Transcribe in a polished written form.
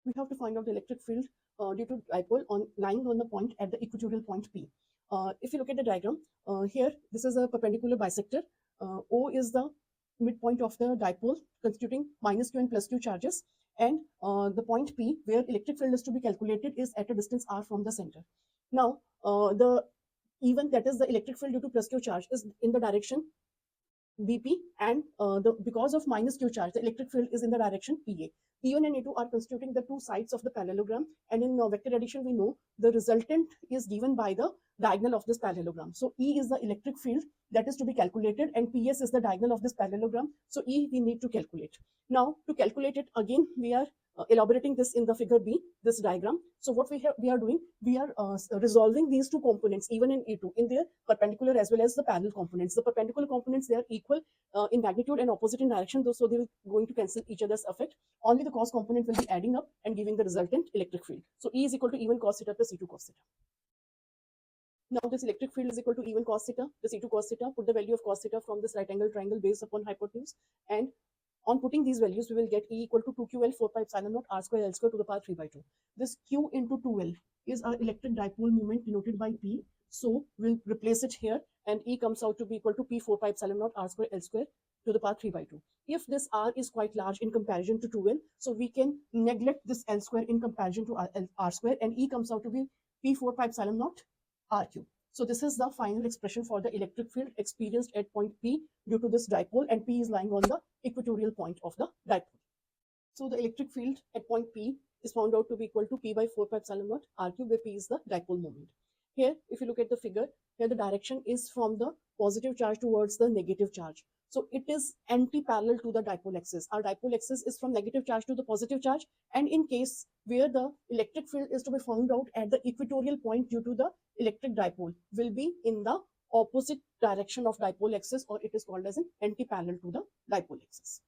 we have to find out the electric field due to dipole lying on the point at the equatorial point P. If you look at the diagram, here this is a perpendicular bisector. O is the midpoint of the dipole constituting minus q and plus q charges, and the point P where electric field is to be calculated is at a distance r from the center. Now, the even that is the electric field due to plus q charge is in the direction BP, and because of minus q charge, the electric field is in the direction PA. E1 and E2 are constituting the two sides of the parallelogram, and in vector addition, we know the resultant is given by the diagonal of this parallelogram. So E is the electric field that is to be calculated, and PS is the diagonal of this parallelogram. So E we need to calculate. Now, to calculate it again, we are elaborating this in the figure B, this diagram. So what we are doing, we are resolving these two components, E1 and E2, in their perpendicular as well as the parallel components. The perpendicular components, they are equal in magnitude and opposite in direction, though, so they will going to cancel each other's effect. Only the cos component will be adding up and giving the resultant electric field. So E is equal to E1 cos theta plus E2 cos theta. Now this electric field is equal to E1 cos theta plus E2 cos theta. Put the value of cos theta from this right angle triangle based upon hypotenuse, and on putting these values, we will get E equal to 2ql 4 pi epsilon naught r square L square to the power 3 by 2. This Q into 2L is our electric dipole moment denoted by P. So we'll replace it here, and E comes out to be equal to P 4 pi epsilon naught r square L square to the power 3 by 2. If this R is quite large in comparison to 2L, so we can neglect this L square in comparison to R square, and E comes out to be P 4 pi epsilon naught R cube. So this is the final expression for the electric field experienced at point P due to this dipole, and P is lying on the equatorial point of the dipole. So the electric field at point P is found out to be equal to P by 4 pi epsilon naught R cube, where P is the dipole moment. Here, if you look at the figure, here the direction is from the positive charge towards the negative charge. So it is anti-parallel to the dipole axis. Our dipole axis is from negative charge to the positive charge, and in case where the electric field is to be found out at the equatorial point due to the electric dipole will be in the opposite direction of dipole axis, or it is called as an anti-parallel to the dipole axis.